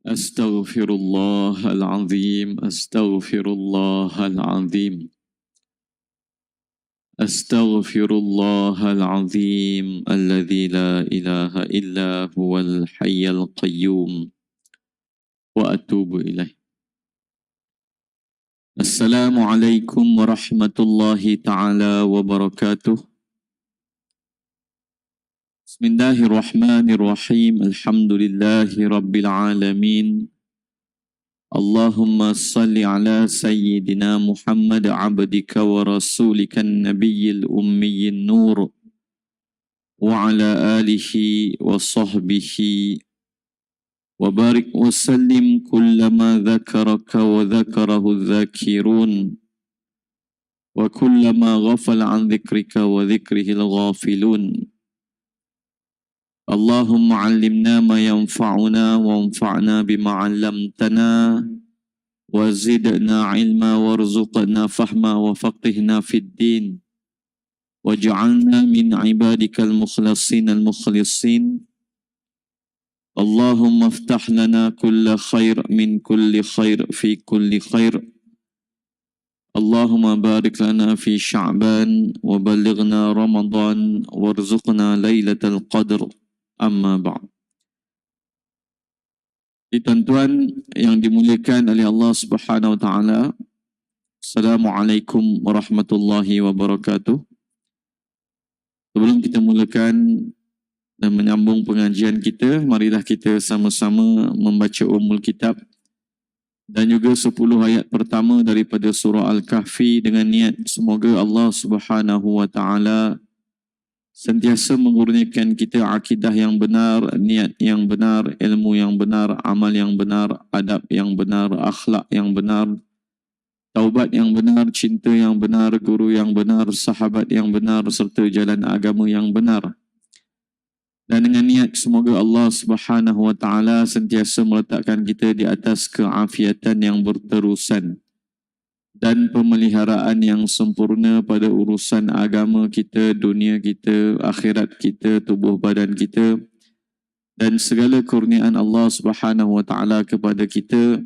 أستغفر الله العظيم أستغفر الله العظيم أستغفر الله العظيم الذي لا إله إلا هو الحي القيوم وأتوب إليه. السلام عليكم ورحمة الله تعالى وبركاته. بسم الله الرحمن الرحيم. الحمد لله رب العالمين. اللهم صل على سيدنا محمد عبدك ورسولك النبي الأمي النور وعلى آله وصحبه وبارك وسلم كلما ذكرك وذكره الذاكرون وكلما غفل عن ذكرك وذكره الغافلون. اللهم علمنا ما ينفعنا وانفعنا بما علمتنا وزدنا علما وارزقنا فهما وفقهنا في الدين واجعلنا من عبادك المخلصين المخلصين. اللهم افتح لنا كل خير من كل خير في كل خير. اللهم بارك لنا في شعبان وبلغنا رمضان وارزقنا ليلة القدر. Amma ba'd. Tuan-tuan yang dimuliakan oleh Allah Subhanahu wa taala. Assalamualaikum warahmatullahi wabarakatuh. Sebelum kita mulakan dan menyambung pengajian kita, marilah kita sama-sama membaca Ummul Kitab dan juga 10 ayat pertama daripada surah Al-Kahfi dengan niat semoga Allah Subhanahu wa taala sentiasa mengurniakan kita akidah yang benar, niat yang benar, ilmu yang benar, amal yang benar, adab yang benar, akhlak yang benar, taubat yang benar, cinta yang benar, guru yang benar, sahabat yang benar, serta jalan agama yang benar. Dan dengan niat semoga Allah Subhanahu wa taala sentiasa meletakkan kita di atas keafiatan yang berterusan dan pemeliharaan yang sempurna pada urusan agama kita, dunia kita, akhirat kita, tubuh badan kita dan segala kurniaan Allah Subhanahu wa taala kepada kita.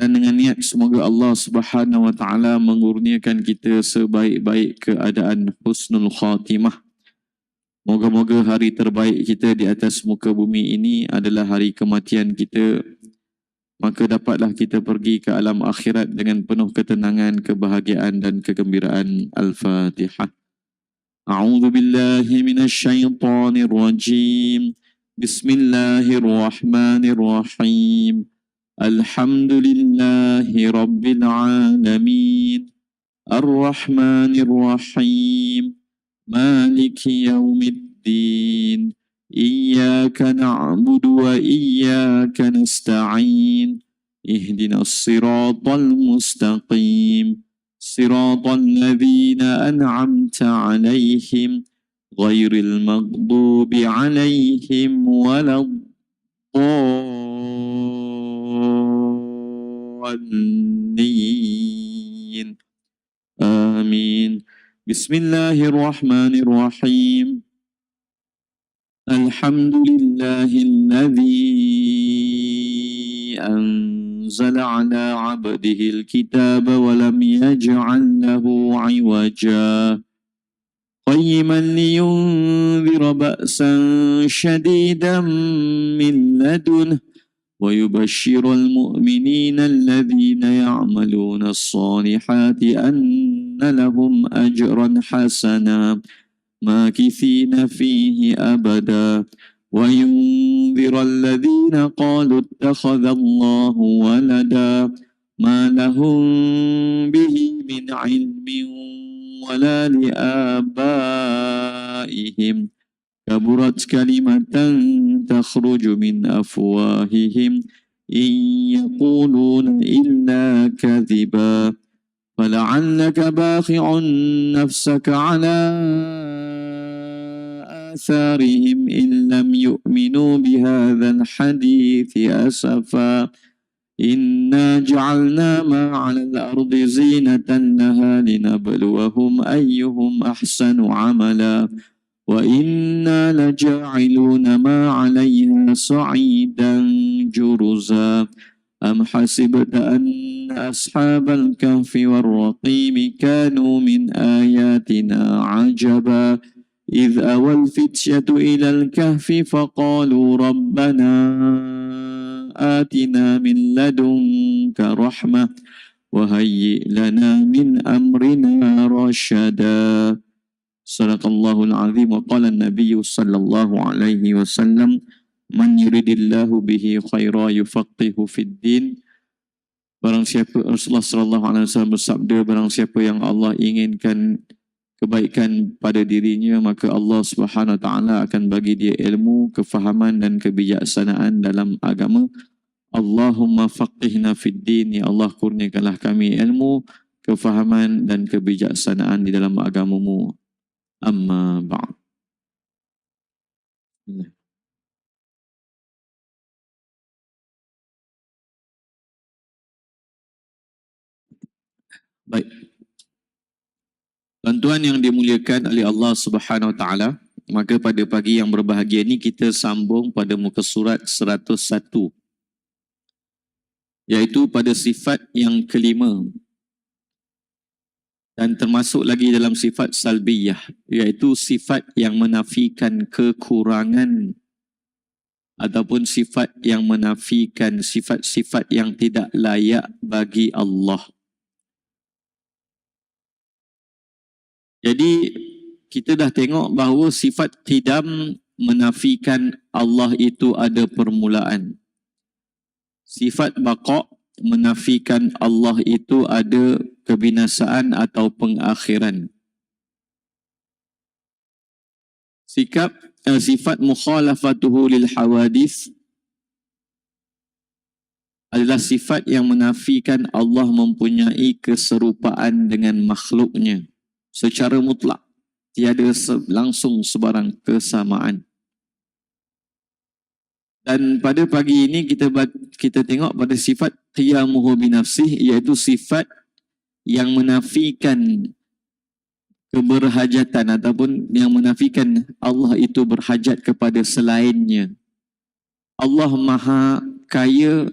Dan dengan niat semoga Allah Subhanahu wa taala mengurniakan kita sebaik-baik keadaan husnul khatimah. Moga-moga hari terbaik kita di atas muka bumi ini adalah hari kematian kita. Maka dapatlah kita pergi ke alam akhirat dengan penuh ketenangan, kebahagiaan dan kegembiraan. Al-Fatihah. A'udzu billahi minasyaitonir rajim. Bismillahirrahmanirrahim. Alhamdulillahi rabbil alamin. Ar-Rahmanir-Rahim. Maliki yaumiddin. إياك نعبد وإياك نستعين اهدنا الصراط المستقيم صراط الذين أنعمت عليهم غير المغضوب عليهم ولا الضالين آمين. بسم الله الرحمن الرحيم. الحمد لله الذي أنزل على عبده الكتاب ولم يجعل له عوجا قيما لينذر بأسا شديدا من لدنه ويبشر المؤمنين الذين يعملون الصالحات أن لهم أجرا حسنا ماكثين فيه أبدا وينذر الذين قالوا اتخذ الله ولدا ما لهم به من علم ولا لآبائهم كبرت كلمة تخرج من أفواههم إن يقولون إلا كذبا فلعلك باخع نفسك على آثارهم إن لم يؤمنوا بهذا الحديث أسفا إنا جعلنا ما على الأرض زينة لها لنبلوهم أيهم أحسن عملا وإنا لجاعلون ما عليها صعيدا جرزا أم حسبت أن أصحاب الكهف والرقيم كانوا من آياتنا عجبا إذ أوى الفتية إلى الكهف فقالوا ربنا آتنا من لدنك رحمة وهيئ لنا من أمرنا رشدا صدق الله العظيم وقال النبي صلى الله عليه وسلم من يريد الله به خيرا يفقهه في الدين. Barang siapa, Rasulullah sallallahu alaihi wasallam bersabda, barang siapa yang Allah inginkan kebaikan pada dirinya, maka Allah Subhanahu wa taala akan bagi dia ilmu, kefahaman dan kebijaksanaan dalam agama. Allahumma faqihna fid din, ya Allah kurniakanlah kami ilmu, kefahaman dan kebijaksanaan di dalam agamamu. Amma ba'd. Baik. Tuan-tuan yang dimuliakan oleh Allah Subhanahu wa taala, maka pada pagi yang berbahagia ini kita sambung pada muka surat 101, iaitu pada sifat yang kelima dan termasuk lagi dalam sifat salbiyah, iaitu sifat yang menafikan kekurangan ataupun sifat yang menafikan sifat-sifat yang tidak layak bagi Allah. Jadi kita dah tengok bahawa sifat qidam menafikan Allah itu ada permulaan. Sifat baqa menafikan Allah itu ada kebinasaan atau pengakhiran. Sifat mukhalafatuhu lil hawadith adalah sifat yang menafikan Allah mempunyai keserupaan dengan makhluknya secara mutlak, tiada langsung sebarang kesamaan. Dan pada pagi ini kita tengok pada sifat qiyamuhu binafsih, iaitu sifat yang menafikan keberhajatan ataupun yang menafikan Allah itu berhajat kepada selainnya. Allah Maha Kaya,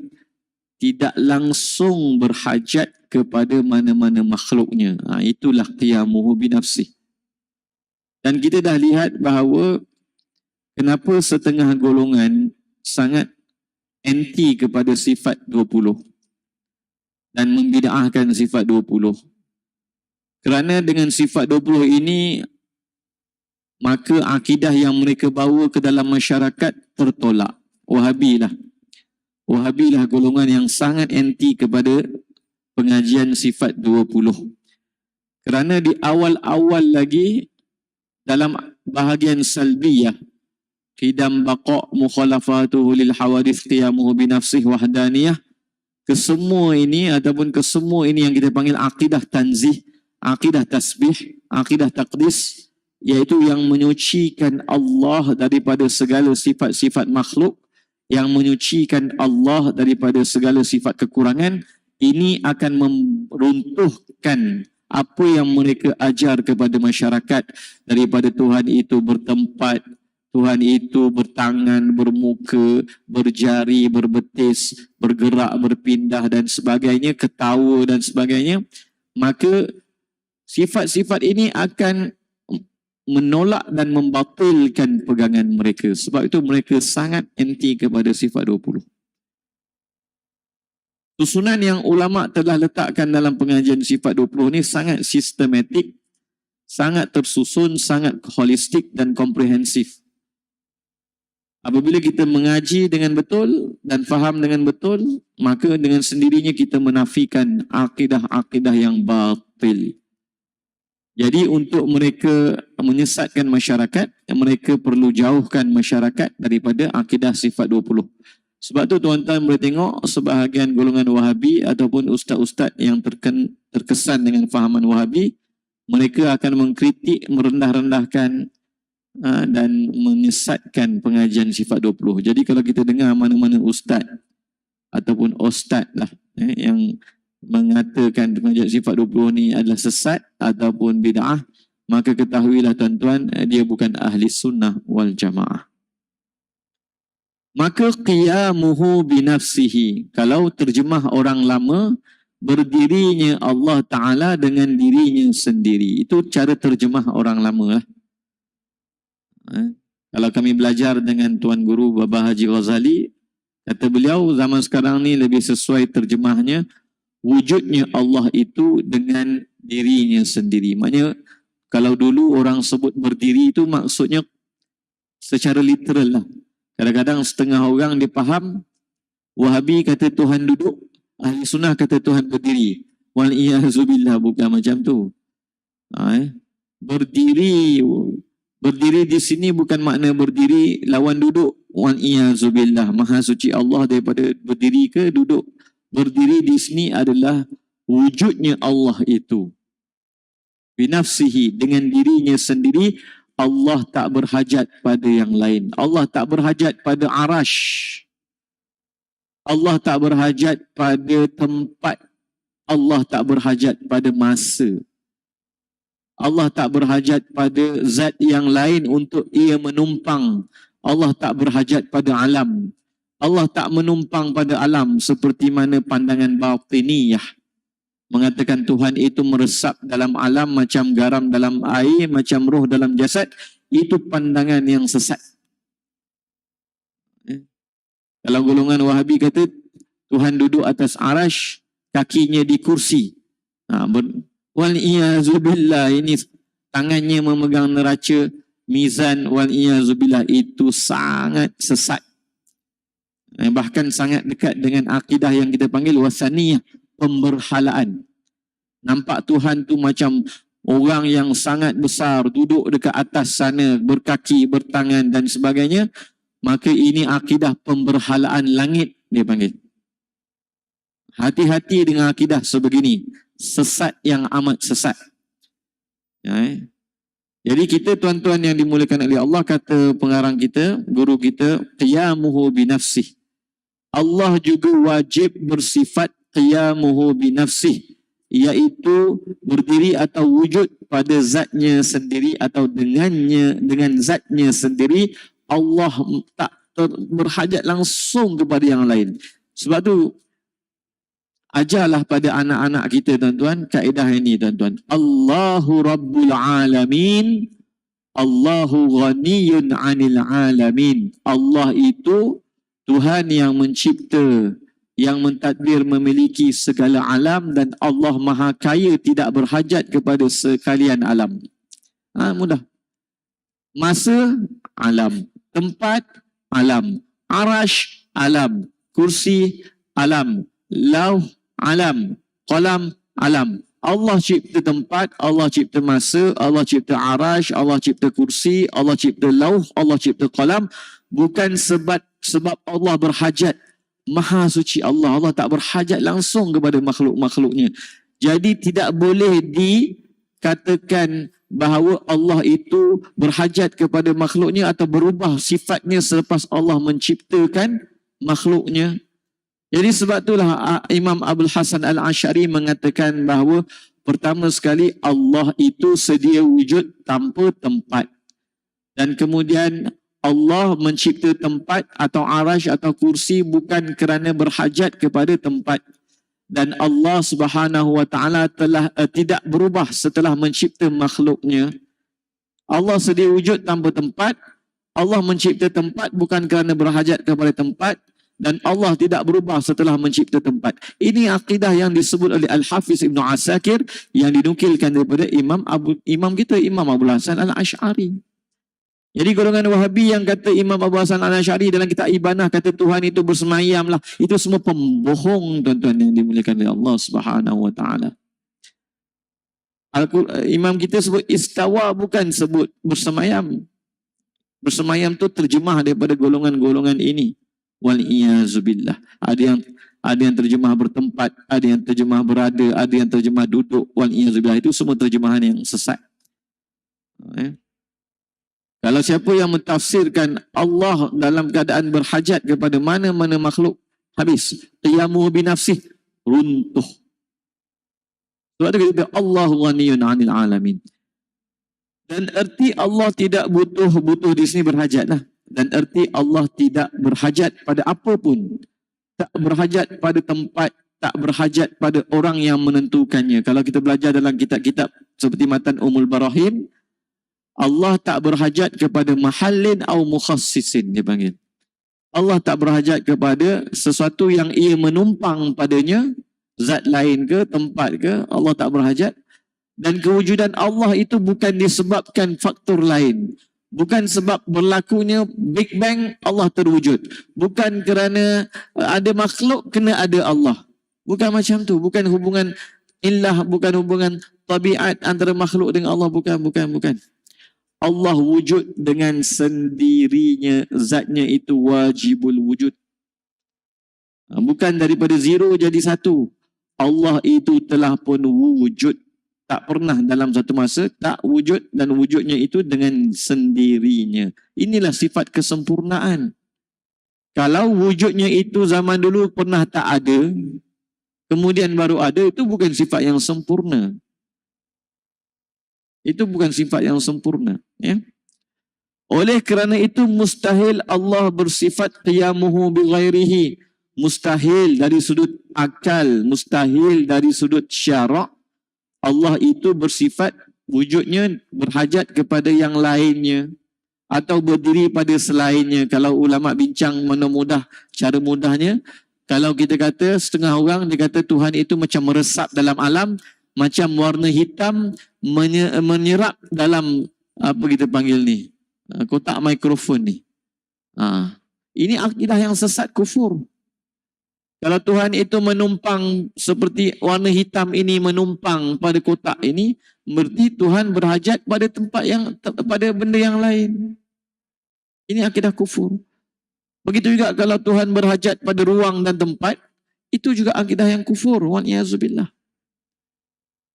tidak langsung berhajat kepada mana-mana makhluknya. Itulah qiyamuhu binafsih. Dan kita dah lihat bahawa kenapa setengah golongan sangat anti kepada sifat 20 dan membida'ahkan sifat 20. Kerana dengan sifat 20 ini, maka akidah yang mereka bawa ke dalam masyarakat tertolak. Wahabilah golongan yang sangat anti kepada pengajian sifat 20. Kerana di awal-awal lagi dalam bahagian salbiyah, qidam baqa mukhalafatuhu lil hawadith qiyamuhu binafsih wahdaniyah, kesemua ini yang kita panggil akidah tanzih, akidah tasbih, akidah taqdis, iaitu yang menyucikan Allah daripada segala sifat-sifat makhluk, yang menyucikan Allah daripada segala sifat kekurangan. Ini akan meruntuhkan apa yang mereka ajar kepada masyarakat daripada Tuhan itu bertempat, Tuhan itu bertangan, bermuka, berjari, berbetis, bergerak, berpindah dan sebagainya, ketawa dan sebagainya. Maka sifat-sifat ini akan menolak dan membatalkan pegangan mereka. Sebab itu mereka sangat anti kepada sifat 20. Susunan yang ulama telah letakkan dalam pengajian sifat 20 ni sangat sistematik, sangat tersusun, sangat holistik dan komprehensif. Apabila kita mengaji dengan betul dan faham dengan betul, maka dengan sendirinya kita menafikan akidah-akidah yang batil. Jadi untuk mereka menyesatkan masyarakat, mereka perlu jauhkan masyarakat daripada akidah sifat 20. Sebab tu tuan-tuan boleh tengok sebahagian golongan Wahabi ataupun ustaz-ustaz yang terkesan dengan fahaman Wahabi, mereka akan mengkritik, merendah-rendahkan dan menyesatkan pengajian sifat 20. Jadi kalau kita dengar mana-mana ustaz ataupun ustaz lah yang mengatakan pengajian sifat 20 ni adalah sesat ataupun bid'ah, maka ketahuilah tuan-tuan, dia bukan ahli sunnah wal jamaah. Maka qiyamuhu binafsihi. Kalau terjemah orang lama, berdirinya Allah Ta'ala dengan dirinya sendiri. Itu cara terjemah orang lama lah. Kalau kami belajar dengan Tuan Guru Baba Haji Ghazali, kata beliau zaman sekarang ni lebih sesuai terjemahnya, wujudnya Allah itu dengan dirinya sendiri. Maknanya kalau dulu orang sebut berdiri itu maksudnya secara literal lah. Kadang-kadang setengah orang dia faham, Wahabi kata Tuhan duduk, Ahli Sunnah kata Tuhan berdiri. Wal-iyazubillah, bukan macam tu. Berdiri di sini bukan makna berdiri lawan duduk. Wal-iyazubillah, maha suci Allah daripada berdiri ke duduk. Berdiri di sini adalah wujudnya Allah itu. Binafsihi, dengan dirinya sendiri. Allah tak berhajat pada yang lain. Allah tak berhajat pada arash. Allah tak berhajat pada tempat. Allah tak berhajat pada masa. Allah tak berhajat pada zat yang lain untuk ia menumpang. Allah tak berhajat pada alam. Allah tak menumpang pada alam seperti mana pandangan batiniyah mengatakan Tuhan itu meresap dalam alam macam garam dalam air, macam roh dalam jasad. Itu pandangan yang sesat. Kalau golongan Wahabi kata Tuhan duduk atas arash, kakinya di kursi. Wal-iyazubillah, ini tangannya memegang neraca mizan. Wal-iyazubillah, itu sangat sesat. Bahkan sangat dekat dengan akidah yang kita panggil wasaniyah, pemberhalaan. Nampak Tuhan tu macam orang yang sangat besar, duduk dekat atas sana, berkaki, bertangan dan sebagainya. Maka ini akidah pemberhalaan langit, dia panggil. Hati-hati dengan akidah sebegini. Sesat yang amat sesat. Jadi kita tuan-tuan yang dimuliakan oleh Allah, kata pengarang kita, guru kita, qiyamuhu binafsih. Allah juga wajib bersifat qiyamuhu binafsih, iaitu berdiri atau wujud pada zatnya sendiri atau dengan zatnya sendiri. Allah tak berhajat langsung kepada yang lain. Sebab tu ajarlah pada anak-anak kita tuan-tuan kaedah ini tuan-tuan. Allahu Rabbul Alamin, Allahu Ghaniyun 'anil Alamin. Allah itu Tuhan yang mencipta, yang mentadbir, memiliki segala alam, dan Allah Maha Kaya, tidak berhajat kepada sekalian alam. Mudah. Masa, alam. Tempat, alam. Arash, alam. Kursi, alam. Lauh, alam. Qalam, alam. Allah cipta tempat, Allah cipta masa, Allah cipta arash, Allah cipta kursi, Allah cipta lauh, Allah cipta qalam. Bukan sebab Allah berhajat. Maha suci Allah. Allah tak berhajat langsung kepada makhluk-makhluknya. Jadi tidak boleh dikatakan bahawa Allah itu berhajat kepada makhluknya atau berubah sifatnya selepas Allah menciptakan makhluknya. Jadi sebab itulah Imam Abdul Hasan Al-Asy'ari mengatakan bahawa pertama sekali Allah itu sedia wujud tanpa tempat. Dan kemudian Allah mencipta tempat atau arash atau kursi bukan kerana berhajat kepada tempat. Dan Allah Subhanahu wa taala telah tidak berubah setelah mencipta makhluknya. Allah sedia wujud tanpa tempat. Allah mencipta tempat bukan kerana berhajat kepada tempat. Dan Allah tidak berubah setelah mencipta tempat. Ini akidah yang disebut oleh Al-Hafiz Ibn Asakir, yang dinukilkan daripada Imam kita, Imam Abdul Hasan Al-Asy'ari. Jadi golongan Wahabi yang kata Imam Abu Hasan Al-Asy'ari dalam kitab Ibanah kata Tuhan itu bersemayam lah, itu semua pembohong tuan-tuan yang dimuliakan oleh Allah Subhanahu wa taala. Imam kita sebut istawa, bukan sebut bersemayam. Bersemayam tu terjemah daripada golongan-golongan ini. Wal-iyazubillah. Ada yang terjemah bertempat, ada yang terjemah berada, ada yang terjemah duduk. Wal-iyazubillah, itu semua terjemahan yang sesat. Kalau siapa yang mentafsirkan Allah dalam keadaan berhajat kepada mana-mana makhluk, habis. Qiyamuhu binafsih, runtuh. Sebab itu kita Allahu Ghaniyun 'anil Alamin. Dan erti Allah tidak butuh di sini berhajat lah. dan erti Allah tidak berhajat pada apa pun. Tak berhajat pada tempat, tak berhajat pada orang yang menentukannya. Kalau kita belajar dalam kitab-kitab seperti Matan Ummul Barahin, Allah tak berhajat kepada mahallin atau mukhassisin, dia panggil. Allah tak berhajat kepada sesuatu yang ia menumpang padanya, zat lain ke, tempat ke, Allah tak berhajat. Dan kewujudan Allah itu bukan disebabkan faktor lain. Bukan sebab berlakunya Big Bang Allah terwujud. Bukan kerana ada makhluk kena ada Allah. Bukan macam tu. Bukan hubungan illah, bukan hubungan tabiat antara makhluk dengan Allah. Bukan. Allah wujud dengan sendirinya. Zatnya itu wajibul wujud. Bukan daripada zero jadi satu. Allah itu telah pun wujud. Tak pernah dalam satu masa tak wujud, dan wujudnya itu dengan sendirinya. Inilah sifat kesempurnaan. Kalau wujudnya itu zaman dulu pernah tak ada, kemudian baru ada, itu bukan sifat yang sempurna. Itu bukan sifat yang sempurna. Ya? Oleh kerana itu mustahil Allah bersifat qiyamuhu bighairihi. Mustahil dari sudut akal, mustahil dari sudut syarak. Allah itu bersifat wujudnya berhajat kepada yang lainnya atau berdiri pada selainnya. Kalau ulama bincang mana mudah, cara mudahnya, kalau kita kata setengah orang dia kata Tuhan itu macam meresap dalam alam, macam warna hitam menyerap dalam apa kita panggil ni, kotak mikrofon ni. Ini akidah yang sesat, kufur. Kalau Tuhan itu menumpang seperti warna hitam ini menumpang pada kotak ini, berarti Tuhan berhajat pada tempat yang, pada benda yang lain. Ini akidah kufur. Begitu juga kalau Tuhan berhajat pada ruang dan tempat, itu juga akidah yang kufur. Wa'niyazubillah.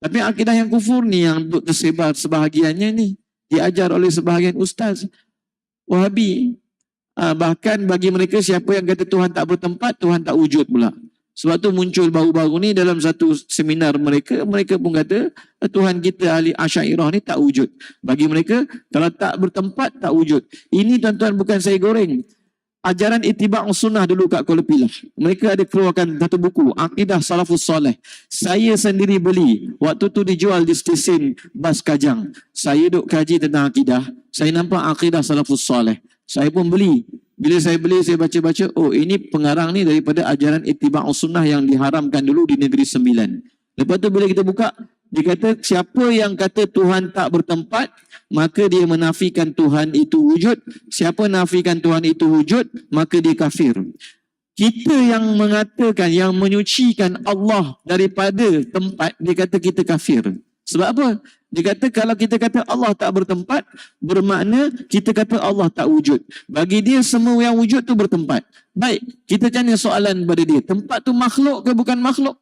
Tapi akidah yang kufur ni yang tersebar sebahagiannya ni, diajar oleh sebahagian ustaz Wahabi. Bahkan bagi mereka siapa yang kata Tuhan tak bertempat, Tuhan tak wujud pula. Sebab tu muncul baru-baru ni dalam satu seminar mereka pun kata Tuhan kita ahli Asy'ariyah ni tak wujud. Bagi mereka kalau tak bertempat tak wujud. Ini tuan-tuan bukan saya goreng. Ajaran ittiba' sunnah dulu kat Kuala Pilah. Mereka ada keluarkan satu buku Akidah Salafus Soleh. Saya sendiri beli. Waktu tu dijual di stesen bas Kajang. Saya duk kaji tentang akidah. Saya nampak Akidah Salafus Soleh. Saya pun beli. Bila saya beli, saya baca-baca, oh ini pengarang ni daripada ajaran ittiba' sunnah yang diharamkan dulu di Negeri Sembilan. Lepas tu bila kita buka, dia kata siapa yang kata Tuhan tak bertempat, maka dia menafikan Tuhan itu wujud. Siapa nafikan Tuhan itu wujud, maka dia kafir. Kita yang mengatakan, yang menyucikan Allah daripada tempat, dia kata kita kafir. Sebab apa? Dia kata kalau kita kata Allah tak bertempat, bermakna kita kata Allah tak wujud. Bagi dia semua yang wujud tu bertempat. Baik, kita tanya soalan pada dia. Tempat tu makhluk ke bukan makhluk?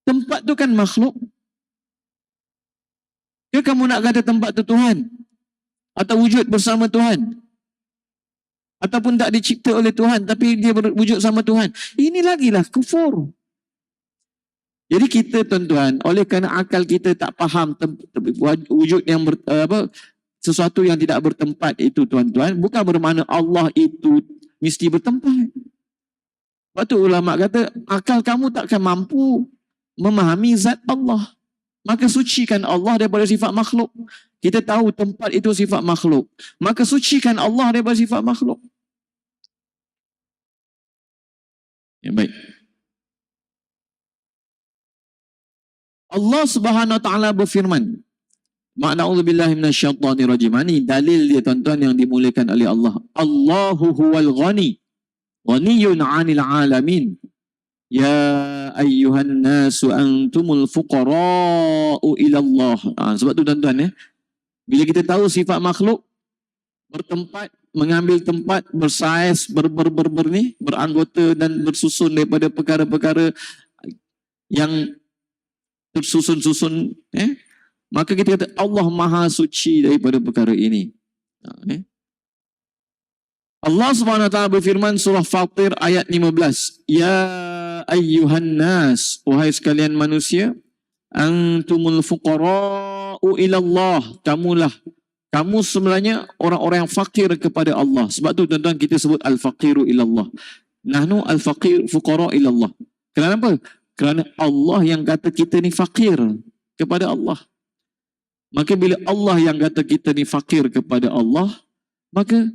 Tempat tu kan makhluk. Ke kamu nak kata tempat tu Tuhan? Atau wujud bersama Tuhan? Ataupun tak dicipta oleh Tuhan tapi dia berwujud sama Tuhan? Ini lagilah kufur. Jadi kita tuan-tuan, oleh kerana akal kita tak faham wujud yang sesuatu yang tidak bertempat itu tuan-tuan, bukan bermakna Allah itu mesti bertempat. Sebab tu ulama kata akal kamu takkan mampu memahami zat Allah. Maka sucikan Allah daripada sifat makhluk. Kita tahu tempat itu sifat makhluk. Maka sucikan Allah daripada sifat makhluk. Ya, baik. Allah Subhanahu Wa Taala berfirman, Ma'na'udzubillahi minasyaitonirrajim. Ini dalil dia tuan-tuan yang dimuliakan oleh Allah. Allahu huwal ghani, ghaniyun 'anil 'alamin. Ya ayyuhan nasu antumul fuqara'u ila Allah. Sebab tu tuan-tuan bila kita tahu sifat makhluk bertempat, mengambil tempat, bersaiz, beranggota dan bersusun daripada perkara-perkara yang tersusun-susun, maka kita kata Allah Maha Suci daripada perkara ini. Allah Subhanahu Wa Taala berfirman surah Fatir ayat 15. Ya ayyuhan nas, wahai sekalian manusia, antumul fuqara'u ilallah. Kamu sebenarnya orang-orang yang fakir kepada Allah. Sebab tu tuan-tuan kita sebut al-faqiru ilallah. Nahnu al-faqir fuqara ilallah. Kenapa? Kerana Allah yang kata kita ni fakir kepada Allah. Maka bila Allah yang kata kita ni fakir kepada Allah, maka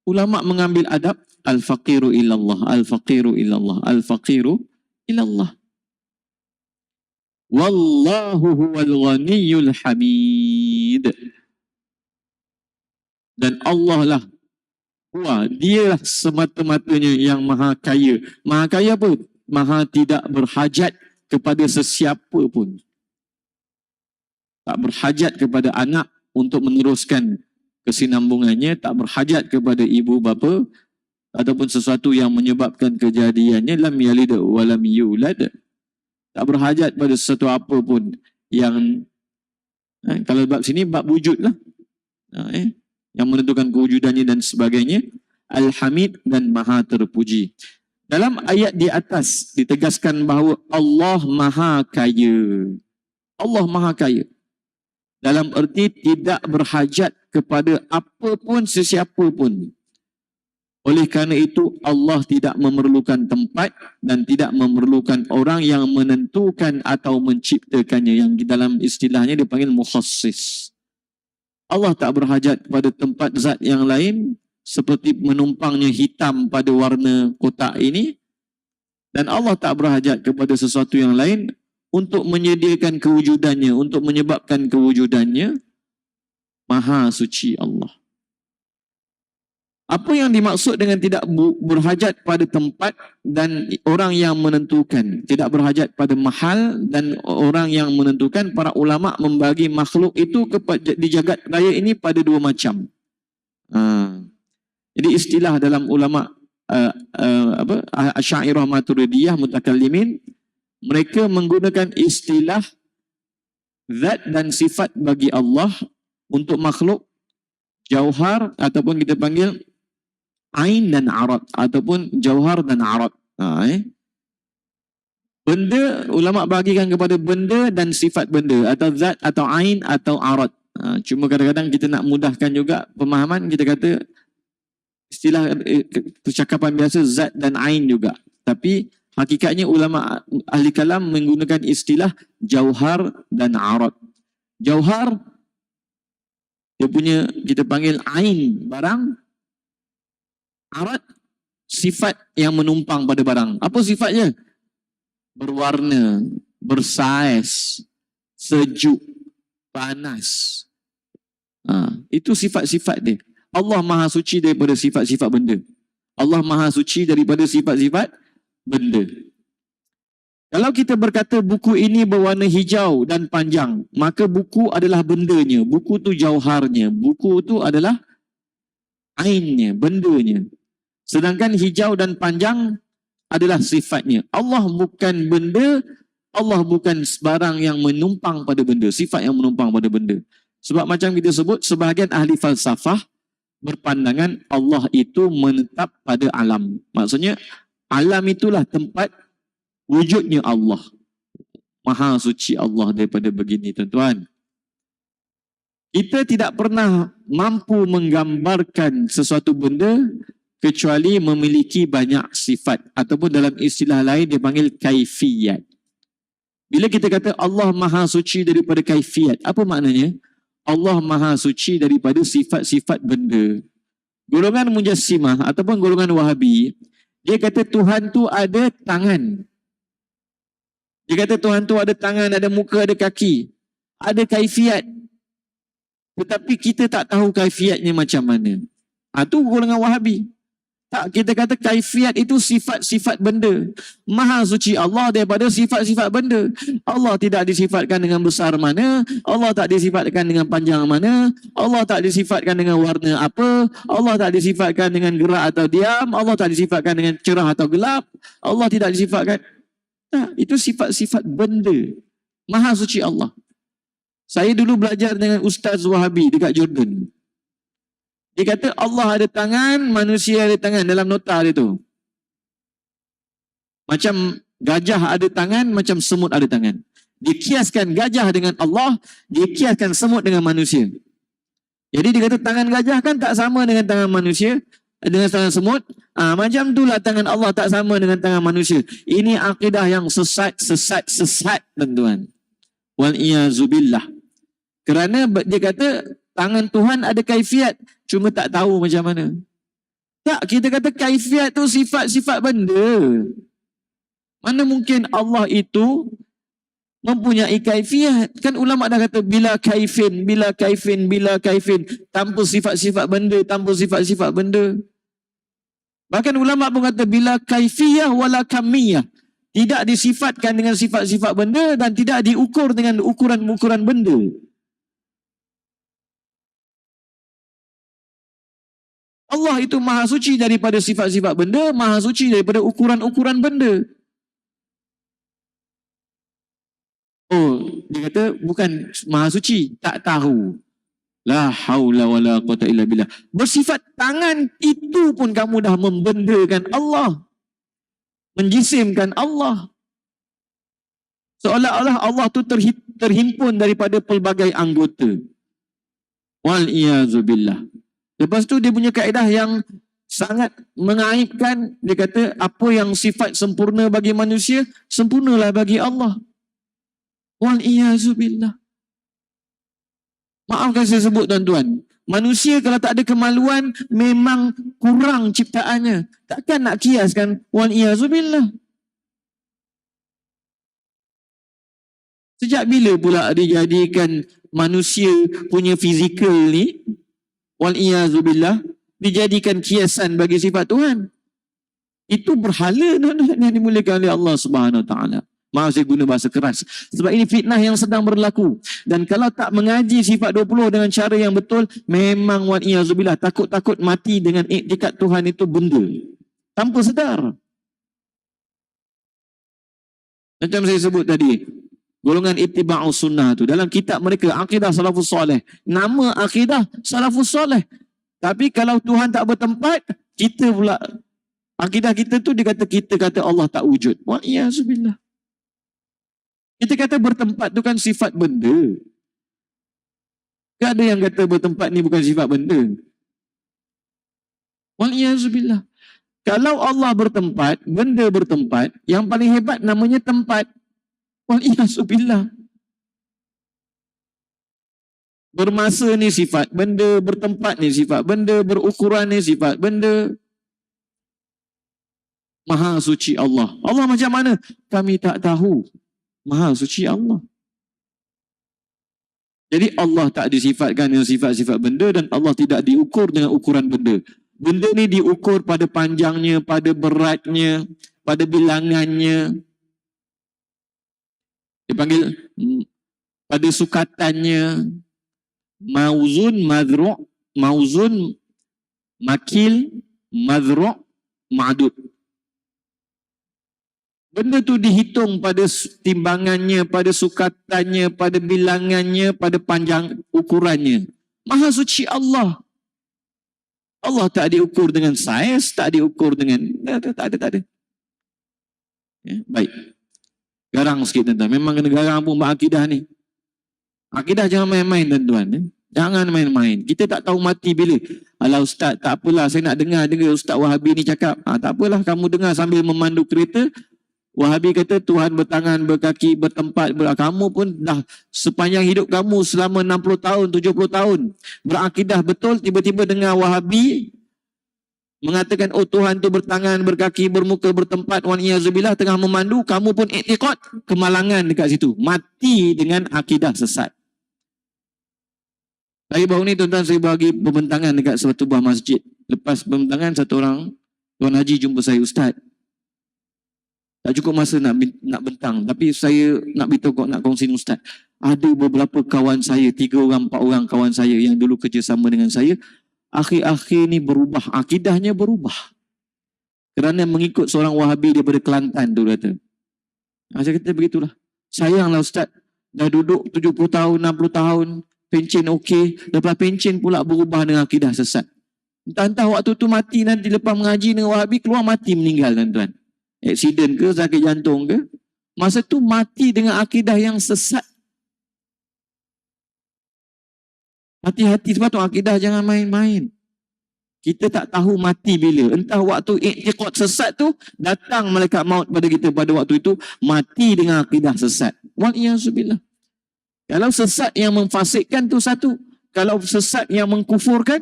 ulama mengambil adab al-faqiru ilallah, al-faqiru ilallah, al-faqiru ilallah. Wallahu huwal ghaniyyul hamid. Dan Allah lah, dialah semata-matanya yang maha kaya. Maha kaya apa? Maha tidak berhajat kepada sesiapa pun. Tak berhajat kepada anak untuk meneruskan kesinambungannya, tak berhajat kepada ibu bapa ataupun sesuatu yang menyebabkan kejadiannya, lam yalid wa lam yulad. Tak berhajat pada sesuatu apa pun yang kalau bab sini bab wujud lah, yang menentukan kewujudannya dan sebagainya. Al-Hamid dan maha terpuji. Dalam ayat di atas ditegaskan bahawa Allah maha kaya. Allah maha kaya. Dalam erti tidak berhajat kepada apapun sesiapa pun. Oleh kerana itu Allah tidak memerlukan tempat dan tidak memerlukan orang yang menentukan atau menciptakannya, yang di dalam istilahnya dipanggil mukhassis. Allah tak berhajat kepada tempat zat yang lain seperti menumpangnya hitam pada warna kotak ini, dan Allah tak berhajat kepada sesuatu yang lain untuk menyediakan kewujudannya, untuk menyebabkan kewujudannya. Maha suci Allah. Apa yang dimaksud dengan tidak berhajat pada tempat dan orang yang menentukan, tidak berhajat pada mahal dan orang yang menentukan? Para ulama membagi makhluk itu di jagat raya ini pada dua macam. Jadi istilah dalam ulama Asy'ariyah Maturidiyah mutakallimin, mereka menggunakan istilah zat dan sifat bagi Allah untuk makhluk jauhar, ataupun kita panggil ain dan arad, ataupun jauhar dan arad. Benda, ulama bahagikan kepada benda dan sifat benda, atau zat, atau ain, atau arad. Cuma kadang-kadang kita nak mudahkan juga pemahaman, kita kata istilah percakapan biasa zat dan ain juga. Tapi hakikatnya ulama ahli kalam menggunakan istilah jauhar dan arad. Jauhar dia punya, kita panggil ain barang. Arad sifat yang menumpang pada barang. Apa sifatnya? Berwarna, bersaiz, sejuk, panas. Itu sifat-sifat dia. Allah maha suci daripada sifat-sifat benda. Allah maha suci daripada sifat-sifat benda. Kalau kita berkata buku ini berwarna hijau dan panjang, maka buku adalah bendanya. Buku tu jauharnya. Buku tu adalah ainnya, bendanya. Sedangkan hijau dan panjang adalah sifatnya. Allah bukan benda, Allah bukan barang yang menumpang pada benda, sifat yang menumpang pada benda. Sebab macam kita sebut, sebahagian ahli falsafah berpandangan Allah itu menetap pada alam. Maksudnya, alam itulah tempat wujudnya Allah. Maha suci Allah daripada begini, tuan-tuan. Kita tidak pernah mampu menggambarkan sesuatu benda kecuali memiliki banyak sifat, ataupun dalam istilah lain dipanggil kaifiyat. Bila kita kata Allah maha suci daripada kaifiyat, apa maknanya? Allah maha suci daripada sifat-sifat benda. Golongan Mujassimah ataupun golongan Wahabi, dia kata Tuhan tu ada tangan. Dia kata Tuhan tu ada tangan, ada muka, ada kaki. Ada kaifiyat. Tetapi kita tak tahu kaifiatnya macam mana. Itu golongan Wahabi. Tak, kita kata kaifiat itu sifat-sifat benda. Maha suci Allah daripada sifat-sifat benda. Allah tidak disifatkan dengan besar mana, Allah tak disifatkan dengan panjang mana, Allah tak disifatkan dengan warna apa, Allah tak disifatkan dengan gerak atau diam, Allah tak disifatkan dengan cerah atau gelap, Allah tidak disifatkan. Nah, itu sifat-sifat benda. Maha suci Allah. Saya dulu belajar dengan Ustaz Wahabi dekat Jordan. Dia kata Allah ada tangan, manusia ada tangan dalam nota dia tu. Macam gajah ada tangan, macam semut ada tangan. Dikiaskan gajah dengan Allah, dikiaskan semut dengan manusia. Jadi dia kata tangan gajah kan tak sama dengan tangan manusia, dengan tangan semut. Macam itulah tangan Allah tak sama dengan tangan manusia. Ini akidah yang sesat, tuan-tuan. Wal-iyazubillah. Kerana dia kata tangan Tuhan ada kaifiat, cuma tak tahu macam mana. Tak, kita kata kaifiat tu sifat-sifat benda. Mana mungkin Allah itu mempunyai kaifiat? Kan ulama dah kata bila kaifin, tanpa sifat-sifat benda, Bahkan ulama pun kata bila kaifiyah wala kamiyah. Tidak disifatkan dengan sifat-sifat benda dan tidak diukur dengan ukuran-ukuran benda. Allah itu maha suci daripada sifat-sifat benda, maha suci daripada ukuran-ukuran benda. Oh, dia kata bukan maha suci, tak tahu. La haula wala quwata illa billah. Bersifat tangan itu pun kamu dah membendakan Allah. Menjisimkan Allah. Seolah-olah Allah tu terhimpun daripada pelbagai anggota. Wal-iyazubillah. Lepas tu dia punya kaedah yang sangat mengaibkan. Dia kata apa yang sifat sempurna bagi manusia, sempurnalah bagi Allah. Wal-iyazubillah. Maafkan saya sebut tuan-tuan. Manusia kalau tak ada kemaluan, memang kurang ciptaannya. Takkan nak kiaskan wal-iyazubillah. Sejak bila pula dijadikan manusia punya fizikal ni, wal-iyazubillah, dijadikan kiasan bagi sifat Tuhan? Itu berhala yang dimuliakan oleh Allah Subhanahu Wa Taala. Maaf saya guna bahasa keras. Sebab ini fitnah yang sedang berlaku. Dan kalau tak mengaji sifat 20 dengan cara yang betul, memang wal-iyazubillah takut-takut mati dengan iktikad Tuhan itu benda. Tanpa sedar. Macam saya sebut tadi, golongan ittiba'us sunnah tu dalam kitab mereka akidah salafus soleh. Nama akidah salafus soleh. Tapi kalau Tuhan tak bertempat, kita pula akidah kita tu dia kata kita kata Allah tak wujud. Wal-iyazubillah. Kita kata bertempat tu kan sifat benda. Tak ada yang kata bertempat ni bukan sifat benda. Wal-iyazubillah. Kalau Allah bertempat, benda bertempat, yang paling hebat namanya tempat. Wal-iyazubillah. Bermasa ni sifat benda, bertempat ni sifat benda, berukuran ni sifat benda. Maha suci Allah. Allah macam mana? Kami tak tahu. Maha suci Allah. Jadi Allah tak disifatkan dengan sifat-sifat benda dan Allah tidak diukur dengan ukuran benda. Benda ni diukur pada panjangnya, pada beratnya, pada bilangannya. Dipanggil pada sukatannya. Mauzun, madru', mauzun, makil, madru', ma'dud. Benda tu dihitung pada timbangannya, pada sukatannya, pada bilangannya, pada panjang ukurannya. Maha suci Allah. Allah tak diukur dengan saiz, tak diukur dengan... Tak ada. Ya, baik. Garang sikit tuan-tuan. Memang kena garang pun buat akidah ni. Akidah jangan main-main tuan-tuan. Ya. Jangan main-main. Kita tak tahu mati bila. Alah ustaz, tak apalah. Saya nak dengar Ustaz Wahabi ni cakap. Tak apalah, kamu dengar sambil memandu kereta. Wahabi kata Tuhan bertangan, berkaki, bertempat. Kamu pun dah sepanjang hidup kamu selama 60 tahun, 70 tahun. Berakidah betul, tiba-tiba dengar Wahabi mengatakan, oh Tuhan tu bertangan, berkaki, bermuka, bertempat. Wal-iyazubillah tengah memandu, kamu pun iktikad, kemalangan dekat situ. Mati dengan akidah sesat. Lagi baru ni tuan-tuan saya bagi pembentangan dekat suatu buah masjid. Lepas pembentangan satu orang, Tuan Haji jumpa saya, Ustaz. Tak cukup masa nak bentang. Tapi saya nak beritahu, nak kongsi Ustaz. Ada beberapa kawan saya, 3 orang, 4 orang kawan saya yang dulu kerjasama dengan saya. Akhir-akhir ni berubah. Akidahnya berubah. Kerana mengikut seorang Wahabi daripada Kelantan tu kata. Saya kata begitulah. Sayanglah Ustaz. Dah duduk 70 tahun, 60 tahun. Pencen okey. Lepas pencen pula berubah dengan akidah sesat. Entah-entah waktu tu mati nanti lepas mengaji dengan Wahabi, keluar mati meninggal tuan-tuan. Aksiden ke, sakit jantung ke? Masa tu mati dengan akidah yang sesat. Hati-hati, sebab tu akidah jangan main-main. Kita tak tahu mati bila. Entah waktu i'tiqad sesat tu, datang malaikat maut pada kita pada waktu itu, mati dengan akidah sesat. Wal'iyazubillah. Kalau sesat yang memfasikkan tu satu. Kalau sesat yang mengkufurkan,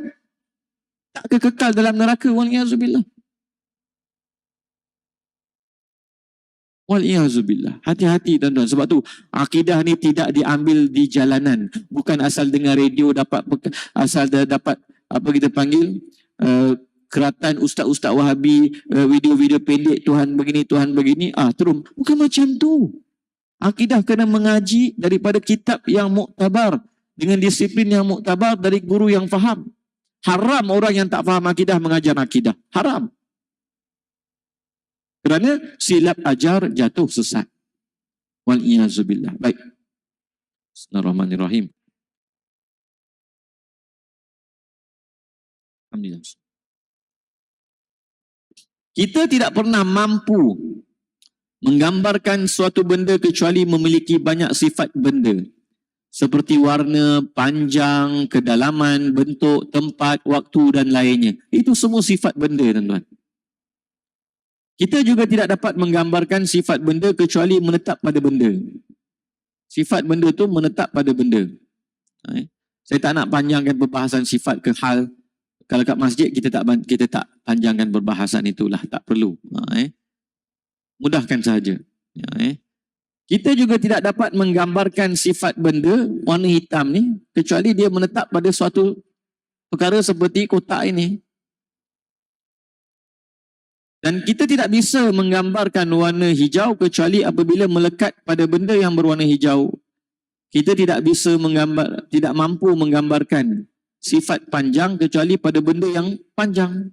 tak kekal dalam neraka. Wal'iyazubillah. Wal'iyazubillah. Hati-hati tuan-tuan. Sebab tu akidah ni tidak diambil di jalanan. Bukan asal dengar radio dapat asal dapat apa kita panggil keratan ustaz-ustaz Wahabi, video-video pendek Tuhan begini, terus. Bukan macam tu. Akidah kena mengaji daripada kitab yang muktabar dengan disiplin yang muktabar dari guru yang faham. Haram orang yang tak faham akidah mengajar akidah. Haram. Kerana silap ajar jatuh sesat. Wal'iyazubillah. Baik. Bismillahirrahmanirrahim. Alhamdulillah. Kita tidak pernah mampu menggambarkan suatu benda kecuali memiliki banyak sifat benda. Seperti warna, panjang, kedalaman, bentuk, tempat, waktu dan lainnya. Itu semua sifat benda, tuan-tuan. Kita juga tidak dapat menggambarkan sifat benda kecuali menetap pada benda. Sifat benda tu menetap pada benda. Saya tak nak panjangkan perbahasan sifat ke hal. Kalau kat masjid kita tak panjangkan perbahasan itulah, tak perlu. Mudahkan sahaja. Kita juga tidak dapat menggambarkan sifat benda warna hitam ni kecuali dia menetap pada suatu perkara seperti kotak ini. Dan kita tidak bisa menggambarkan warna hijau kecuali apabila melekat pada benda yang berwarna hijau. Kita tidak mampu menggambarkan sifat panjang kecuali pada benda yang panjang.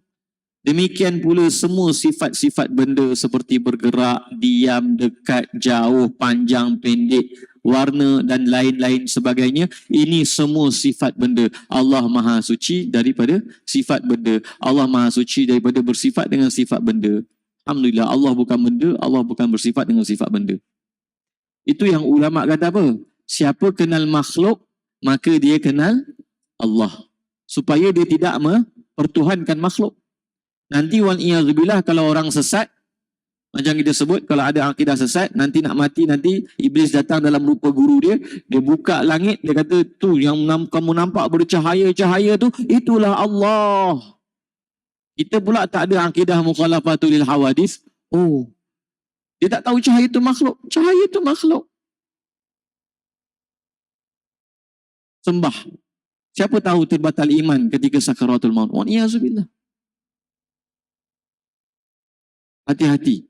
Demikian pula semua sifat-sifat benda seperti bergerak, diam, dekat, jauh, panjang, pendek, warna dan lain-lain sebagainya. Ini semua sifat benda. Allah Maha Suci daripada sifat benda. Allah Maha Suci daripada bersifat dengan sifat benda. Alhamdulillah, Allah bukan benda, Allah bukan bersifat dengan sifat benda. Itu yang ulama kata apa? Siapa kenal makhluk, maka dia kenal Allah. Supaya dia tidak mempertuhankan makhluk. Nanti wal'iyazubillah kalau orang sesat, macam kita sebut, kalau ada akidah sesat, nanti nak mati, nanti Iblis datang dalam rupa guru dia, dia buka langit, dia kata, tu yang kamu nampak bercahaya-cahaya tu, itulah Allah. Kita pula tak ada akidah mukhalafatul lil hawadis. Oh, dia tak tahu cahaya itu makhluk. Cahaya itu makhluk. Sembah. Siapa tahu terbatal iman ketika sakaratul maut? Wal'iyazubillah. Hati-hati.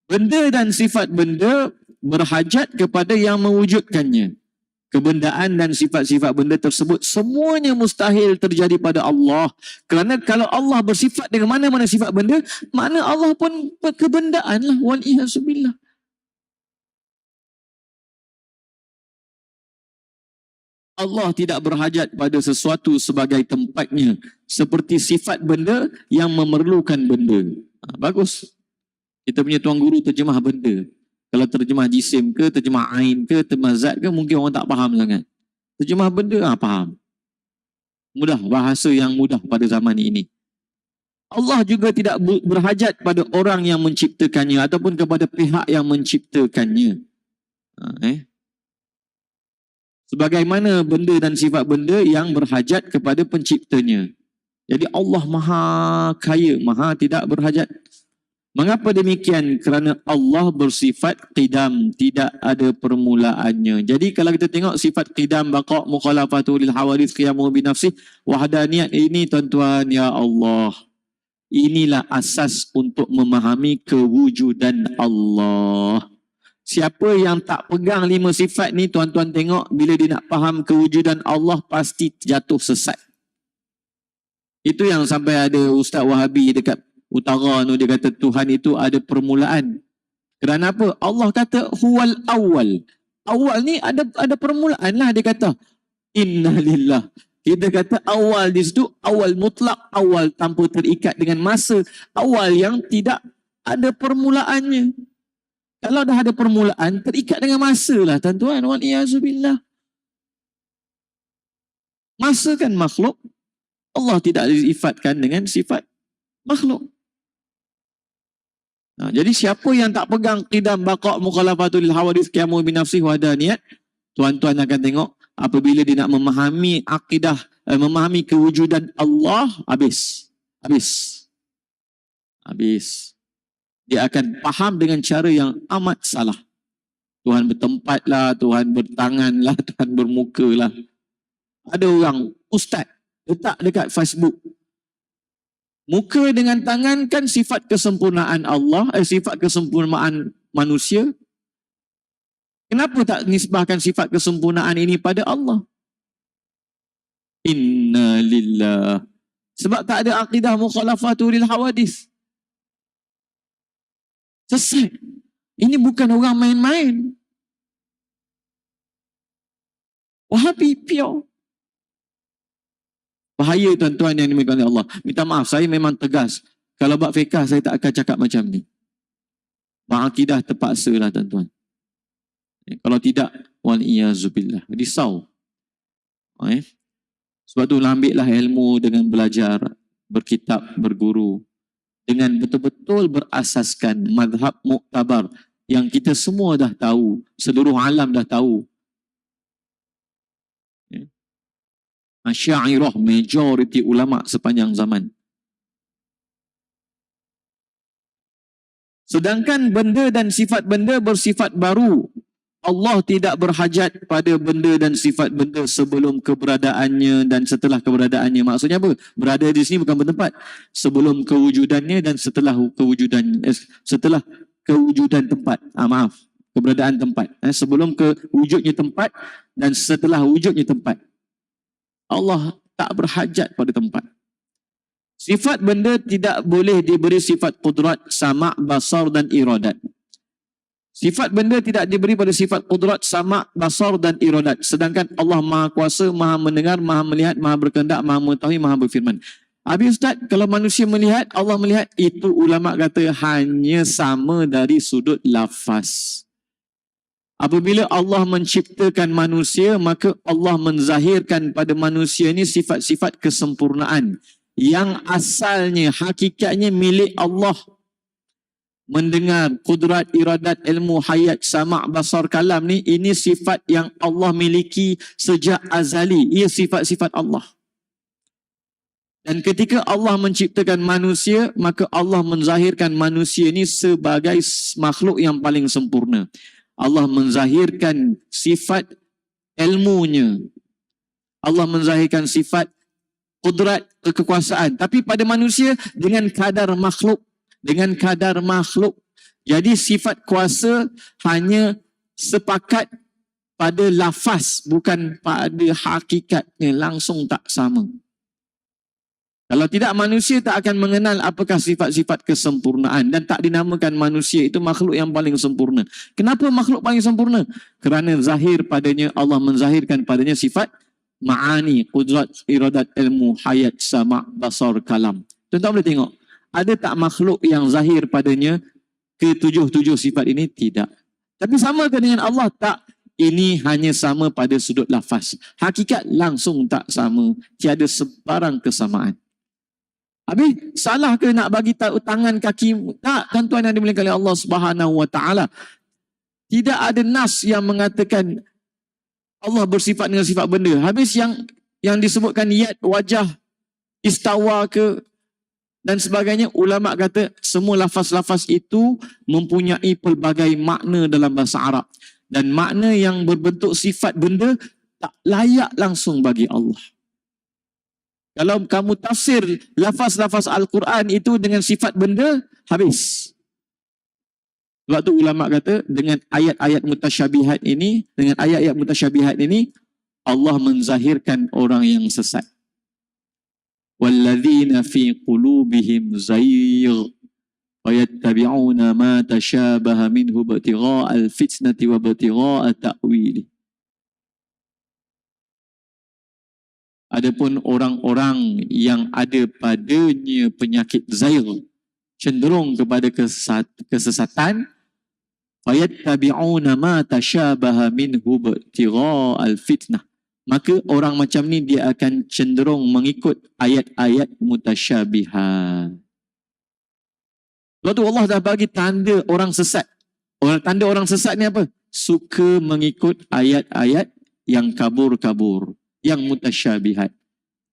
Benda dan sifat benda berhajat kepada yang mewujudkannya. Kebendaan dan sifat-sifat benda tersebut semuanya mustahil terjadi pada Allah. Kerana kalau Allah bersifat dengan mana-mana sifat benda, makna Allah pun kebendaan lah. Wal'iyazubillah. Allah tidak berhajat pada sesuatu sebagai tempatnya. Seperti sifat benda yang memerlukan benda. Bagus. Kita punya tuan guru terjemah benda. Kalau terjemah jisim ke, terjemah ain ke, terjemah zat ke, mungkin orang tak faham sangat. Terjemah benda, faham. Mudah, bahasa yang mudah pada zaman ini. Allah juga tidak berhajat pada orang yang menciptakannya ataupun kepada pihak yang menciptakannya. Sebagaimana benda dan sifat benda yang berhajat kepada penciptanya. Jadi Allah Maha Kaya, Maha tidak berhajat. Mengapa demikian? Kerana Allah bersifat qidam, tidak ada permulaannya. Jadi kalau kita tengok sifat qidam, baqa', mukhalafatul lil hawadits, qiyamu bi nafsih, wahdaniyat ini tuan-tuan, ya Allah. Inilah asas untuk memahami kewujudan Allah. Siapa yang tak pegang 5 sifat ni, tuan-tuan tengok bila dia nak faham kewujudan Allah pasti jatuh sesat. Itu yang sampai ada Ustaz Wahabi dekat utara tu, dia kata Tuhan itu ada permulaan. Kerana apa? Allah kata huwal awal. Awal ni ada permulaan lah, dia kata. Innalillah. Kita kata awal di situ, awal mutlak, awal tanpa terikat dengan masa. Awal yang tidak ada permulaannya. Kalau dah ada permulaan, terikat dengan masa lah tuan-tuan. Waliyazubillah. Masa kan makhluk. Allah tidak disifatkan dengan sifat makhluk. Jadi siapa yang tak pegang qidam baqa' mukhalafatul hawadith qiyamu binafsih wadaniyat, tuan-tuan akan tengok apabila dia nak memahami akidah, memahami kewujudan Allah, habis. Dia akan faham dengan cara yang amat salah. Tuhan bertempat lah, Tuhan bertangan lah, Tuhan bermuka lah. Ada orang, ustaz, letak dekat Facebook. Muka dengan tangan kan sifat kesempurnaan Allah, sifat kesempurnaan manusia. Kenapa tak nisbahkan sifat kesempurnaan ini pada Allah? Inna lillah. Sebab tak ada akidah mukhalafatul hawadith. Sesat. Ini bukan orang main-main. Wahabi pure. Bahaya tuan-tuan yang dimaksudkan Allah. Minta maaf, saya memang tegas. Kalau bab fiqh, saya tak akan cakap macam ni. Bab akidah terpaksa lah tuan-tuan. Kalau tidak, waliyazubillah. Risau. Sebab tu ambillah ilmu dengan belajar, berkitab, berguru. Dengan betul-betul berasaskan madhab muktabar yang kita semua dah tahu, seluruh alam dah tahu. Asy'ariyah majoriti ulama sepanjang zaman. Sedangkan benda dan sifat benda bersifat baru. Allah tidak berhajat pada benda dan sifat benda sebelum keberadaannya dan setelah keberadaannya. Maksudnya apa? Berada di sini bukan bertempat. Sebelum kewujudannya dan setelah kewujudan, setelah kewujudan tempat. Maaf, keberadaan tempat. Sebelum kewujudnya tempat dan setelah wujudnya tempat. Allah tak berhajat pada tempat. Sifat benda tidak boleh diberi sifat qudrat, sama', basar dan iradat. Sifat benda tidak diberi pada sifat qudrat, sama', basar dan iradat. Sedangkan Allah Maha Kuasa, Maha Mendengar, Maha Melihat, Maha Berkehendak, Maha Mengetahui, Maha Berfirman. Habis Ustaz, kalau manusia melihat, Allah melihat, itu ulama kata hanya sama dari sudut lafaz. Apabila Allah menciptakan manusia, maka Allah menzahirkan pada manusia ini sifat-sifat kesempurnaan yang asalnya, hakikatnya milik Allah. Mendengar, kudrat, iradat, ilmu, hayat, sama', basar, kalam ni, ini sifat yang Allah miliki sejak azali. Ia sifat-sifat Allah. Dan ketika Allah menciptakan manusia, maka Allah menzahirkan manusia ini sebagai makhluk yang paling sempurna. Allah menzahirkan sifat ilmunya. Allah menzahirkan sifat kudrat, kekuasaan. Tapi pada manusia dengan kadar makhluk. Dengan kadar makhluk. Jadi sifat kuasa hanya sepakat pada lafaz, bukan pada hakikatnya. Langsung tak sama. Kalau tidak, manusia tak akan mengenal apakah sifat-sifat kesempurnaan dan tak dinamakan manusia itu makhluk yang paling sempurna. Kenapa makhluk paling sempurna? Kerana zahir padanya, Allah menzahirkan padanya sifat ma'ani, qudrat, iradat, ilmu, hayat, sama', basar, kalam. Tuan-tuan boleh tengok, ada tak makhluk yang zahir padanya ketujuh-tujuh sifat ini? Tidak. Tapi sama ke dengan Allah? Tak. Ini hanya sama pada sudut lafaz. Hakikat langsung tak sama. Tiada sebarang kesamaan. Habis, salah ke nak bagi tangan kaki? Tak, tuan-tuan yang dimuliakan oleh Allah Subhanahu Wa Taala. Tidak ada nas yang mengatakan Allah bersifat dengan sifat benda. Habis yang disebutkan yad, wajah, istawa ke dan sebagainya, ulama kata semua lafaz-lafaz itu mempunyai pelbagai makna dalam bahasa Arab. Dan makna yang berbentuk sifat benda tak layak langsung bagi Allah. Kalau kamu tafsir lafaz-lafaz Al-Quran itu dengan sifat benda, habis. Sebab tu ulama kata dengan ayat-ayat mutasyabihat ini, Allah menzahirkan orang yang sesat. Walladzina fi qulubihim zayg wa yattabi'una ma tashabaha minhu ibtigha'al fitnati wa ibtigha'a ta'wili. Adapun orang-orang yang ada padanya penyakit zayg, cenderung kepada kesesatan, fayattabi'una ma tashabaha minhu ibtigha'al fitnah. Maka orang macam ni dia akan cenderung mengikut ayat-ayat mutasyabihat. Sebab tu Allah dah bagi tanda orang sesat. Tanda orang sesat ni apa? Suka mengikut ayat-ayat yang kabur-kabur, yang mutasyabihat.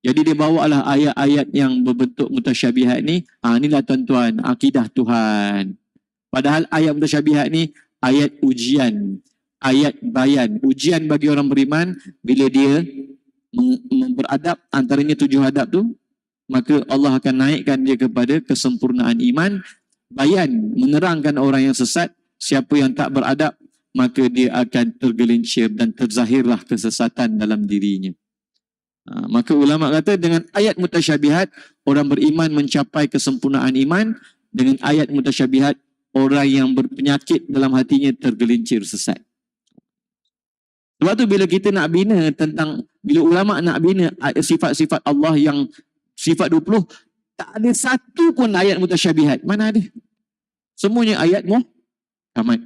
Jadi dia bawalah ayat-ayat yang berbentuk mutasyabihat ni. Inilah tuan-tuan, akidah Tuhan. Padahal ayat mutasyabihat ni ayat ujian, ayat bayan. Ujian bagi orang beriman bila dia beradab, antaranya 7 adab tu, maka Allah akan naikkan dia kepada kesempurnaan iman. Bayan, menerangkan orang yang sesat, siapa yang tak beradab, maka dia akan tergelincir dan terzahirlah kesesatan dalam dirinya. Maka ulama kata dengan ayat mutasyabihat, orang beriman mencapai kesempurnaan iman. Dengan ayat mutasyabihat, orang yang berpenyakit dalam hatinya tergelincir sesat. Sebab tu bila kita nak bina bila ulama nak bina sifat-sifat Allah yang sifat 20, tak ada satu pun ayat mutasyabihat. Mana ada? Semuanya ayat muhkamat.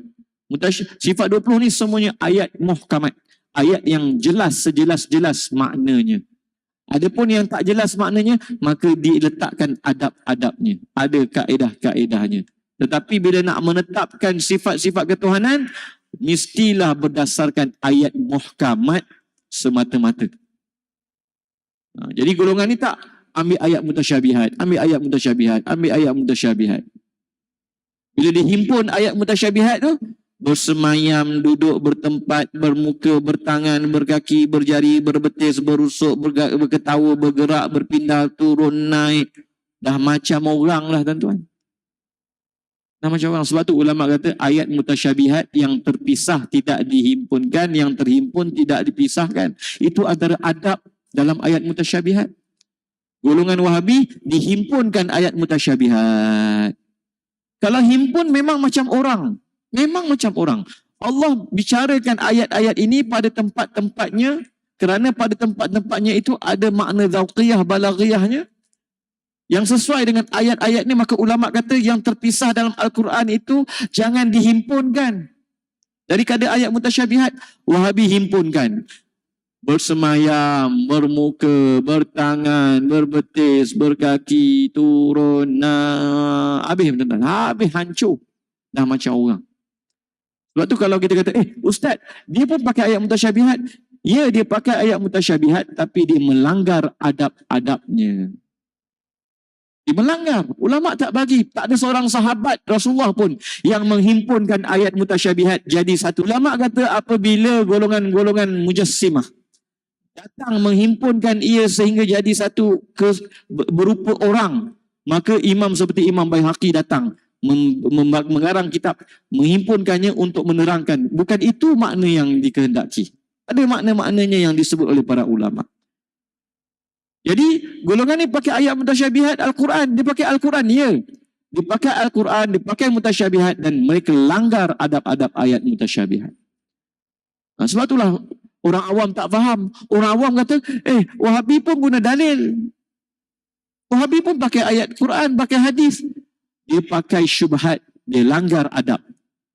Sifat 20 ni semuanya ayat muhkamat. Ayat yang jelas, sejelas-jelas maknanya. Adapun yang tak jelas maknanya, maka diletakkan adab-adabnya. Ada kaedah-kaedahnya. Tetapi bila nak menetapkan sifat-sifat ketuhanan, mestilah berdasarkan ayat muhkamat semata-mata. Jadi golongan ni tak ambil ayat mutasyabihat, ambil ayat mutasyabihat, ambil ayat mutasyabihat. Bila dihimpun ayat mutasyabihat tu, bersemayam, duduk bertempat, bermuka, bertangan, berkaki, berjari, berbetis, berusuk, berketawa, bergerak, berpindah, turun, naik. Dah macam orang lah tuan-tuan. Dah macam orang. Sebab tu ulama kata ayat mutasyabihat yang terpisah tidak dihimpunkan, yang terhimpun tidak dipisahkan. Itu antara adab dalam ayat mutasyabihat. Golongan Wahabi dihimpunkan ayat mutasyabihat. Kalau himpun memang macam orang. Memang macam orang. Allah bicarakan ayat-ayat ini pada tempat-tempatnya kerana pada tempat-tempatnya itu ada makna zauqiyah, balaghiyahnya yang sesuai dengan ayat-ayat ni. Maka ulama kata yang terpisah dalam Al-Quran itu jangan dihimpunkan. Daripada ayat mutasyabihat, Wahabi himpunkan. Bersemayam, bermuka, bertangan, berbetis, berkaki, turun, habis betul-betul. Habis hancur. Dah macam orang. Sebab tu kalau kita kata, Ustaz, dia pun pakai ayat mutasyabihat. Ya, dia pakai ayat mutasyabihat, tapi dia melanggar adab-adabnya. Dia melanggar. Ulama tak bagi. Tak ada seorang sahabat Rasulullah pun yang menghimpunkan ayat mutasyabihat jadi satu. Ulama kata apabila golongan-golongan mujassimah datang menghimpunkan ia sehingga jadi satu berupa orang, maka imam seperti Imam Baihaqi datang mengarang kitab, menghimpunkannya untuk menerangkan. Bukan itu makna yang dikehendaki. Ada makna-maknanya yang disebut oleh para ulama. Jadi golongan ni pakai ayat mutasyabihat Al-Quran. Dia pakai Al-Quran, ya. Dia pakai Al-Quran, dia pakai mutasyabihat dan mereka langgar adab-adab ayat mutasyabihat. Sebab itulah orang awam tak faham. Orang awam kata, Wahabi pun guna dalil. Wahabi pun pakai ayat Quran, pakai hadis. Dia pakai syubhat, dia langgar adab.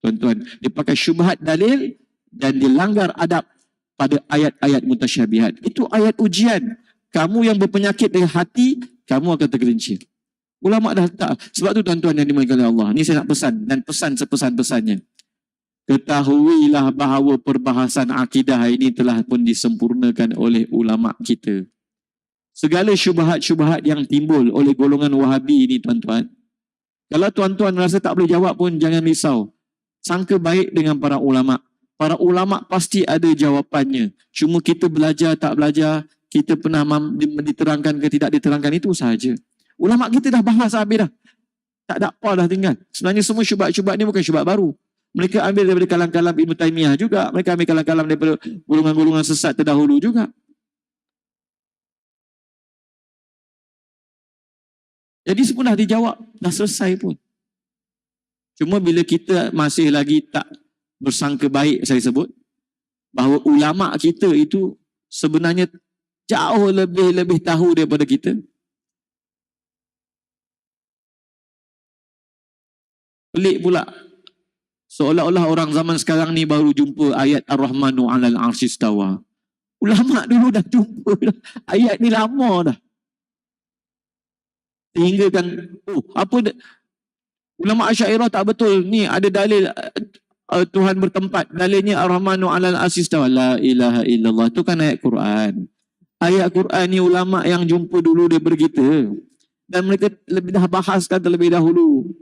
Tuan-tuan, dia pakai syubhat dalil dan dia langgar adab pada ayat-ayat mutasyabihat. Itu ayat ujian. Kamu yang berpenyakit dengan hati, kamu akan tergelincir. Ulama dah letak. Sebab tu tuan-tuan yang dimuliakan oleh Allah. Ini saya nak pesan dan pesan sepesan-pesannya. Ketahuilah bahawa perbahasan akidah ini telah pun disempurnakan oleh ulama kita. Segala syubhat-syubhat yang timbul oleh golongan Wahabi ini tuan-tuan, kalau tuan-tuan rasa tak boleh jawab pun jangan risau. Sangka baik dengan para ulama. Para ulama pasti ada jawapannya. Cuma kita belajar tak belajar, kita pernah diterangkan ke tidak diterangkan, itu sahaja. Ulama kita dah bahas habis dah. Tak ada apa dah tinggal. Sebenarnya semua syubhat-syubhat ni bukan syubhat baru. Mereka ambil daripada kalam-kalam Ibn Taymiyah juga. Mereka ambil kalam-kalam daripada golongan-golongan sesat terdahulu juga. Jadi semua dah dijawab. Dah selesai pun. Cuma bila kita masih lagi tak bersangka baik, saya sebut, bahawa ulama kita itu sebenarnya jauh lebih tahu daripada kita. Pelik pula. Seolah-olah orang zaman sekarang ni baru jumpa ayat Ar-Rahmanu 'alal 'arsy istawa. Ulama dulu dah jumpa dah. Ayat ni lama dah. Sehingga kan, ulama Asy'ariyah tak betul. Ni ada dalil Tuhan bertempat. Dalilnya Ar-Rahmanu 'alal 'arsy istawa. La ilaha illallah. Itu kan ayat Quran. Ayat Quran ni ulama yang jumpa dulu daripada kita. Dan mereka lebih dah bahaskan terlebih dahulu.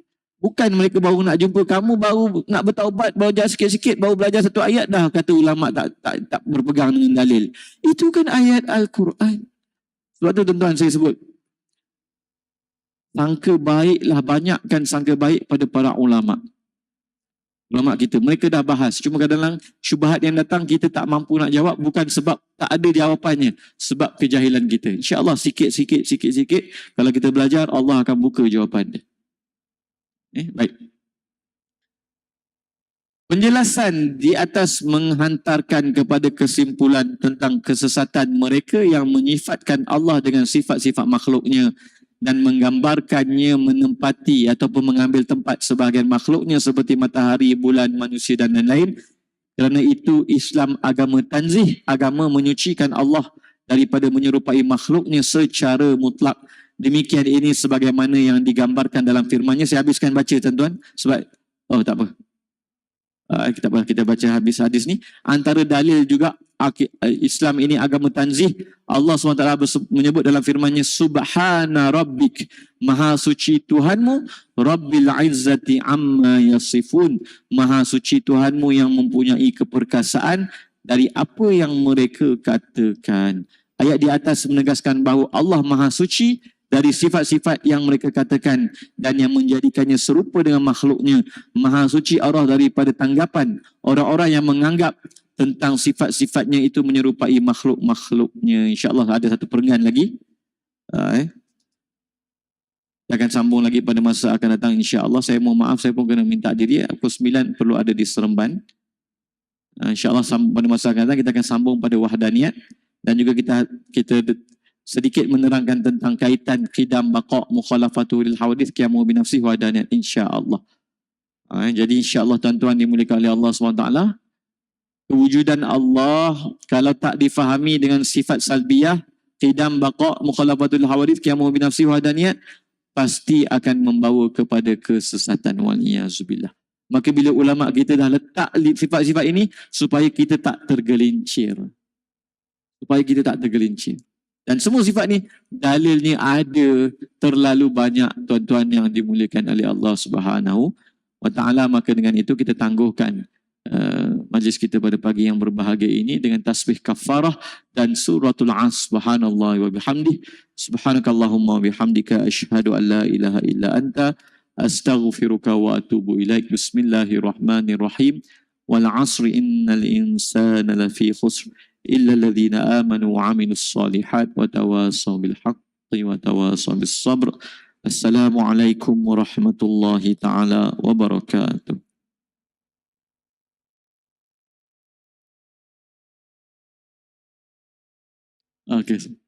Bukan mereka baru nak jumpa kamu, baru nak bertaubat, baru jalan sikit-sikit, baru belajar satu ayat dah kata ulama tak berpegang dengan dalil. Itu kan ayat Al-Quran. Sebab tu tuan-tuan saya sebut, sangka baiklah, banyakkan sangka baik pada para ulama. Ulama kita, mereka dah bahas. Cuma kadang-kadang syubhat yang datang kita tak mampu nak jawab, bukan sebab tak ada jawapannya, sebab kejahilan kita. InsyaAllah sikit-sikit, kalau kita belajar, Allah akan buka jawapannya. Baik. Penjelasan di atas menghantarkan kepada kesimpulan tentang kesesatan mereka yang menyifatkan Allah dengan sifat-sifat makhluknya dan menggambarkannya menempati ataupun mengambil tempat sebahagian makhluknya seperti matahari, bulan, manusia dan lain-lain. Kerana itu Islam agama tanzih, agama menyucikan Allah daripada menyerupai makhluknya secara mutlak. Demikian ini sebagaimana yang digambarkan dalam firman-Nya. Saya habiskan baca tuan-tuan sebab tak apa. Kita baca habis hadis ni. Antara dalil juga Islam ini agama tanzih. Allah SWT menyebut dalam firman-Nya, Subhana rabbik, maha suci Tuhanmu, Rabbil izzati amma yasifun, maha suci Tuhanmu yang mempunyai keperkasaan dari apa yang mereka katakan. Ayat di atas menegaskan bahawa Allah maha suci dari sifat-sifat yang mereka katakan dan yang menjadikannya serupa dengan makhluknya. Maha suci Allah daripada tanggapan orang-orang yang menganggap tentang sifat-sifatnya itu menyerupai makhluk-makhluknya. InsyaAllah ada satu perenggan lagi. Saya akan sambung lagi pada masa akan datang insyaAllah. Saya mohon maaf, saya pun kena minta diri. Pukul 9 perlu ada di Seremban. InsyaAllah pada masa akan datang kita akan sambung pada wahdaniyat. Dan juga kita sedikit menerangkan tentang kaitan qidam baqa' mukhalafatu lil hawadith qiyamu binafsihi wa daniyat insya-Allah. Jadi insya-Allah tuan-tuan dimuliakan oleh Allah SWT, kewujudan Allah kalau tak difahami dengan sifat salbiyah, qidam baqa' mukhalafatu lil hawadith qiyamu binafsihi wa daniyat, pasti akan membawa kepada kesesatan wal iyazubillah. Maka bila ulama kita dah letak sifat-sifat ini supaya kita tak tergelincir. Dan semua sifat ni dalilnya ada terlalu banyak tuan-tuan yang dimuliakan oleh Allah Subhanahu wa taala. Maka dengan itu kita tangguhkan majlis kita pada pagi yang berbahagia ini dengan tasbih kafarah dan suratul As. Subhanallah wa bihamdih, subhanakallahumma wa bihamdika asyhadu an la ilaha illa anta astaghfiruka wa atubu ilaik. Bismillahirrahmanirrahim. Wal 'asri innal insana lafi khusr إلا الذين آمنوا وعملوا الصالحات وتواصوا بالحق وتواصوا بالصبر. السلام عليكم ورحمة الله تعالى وبركاته. Okay.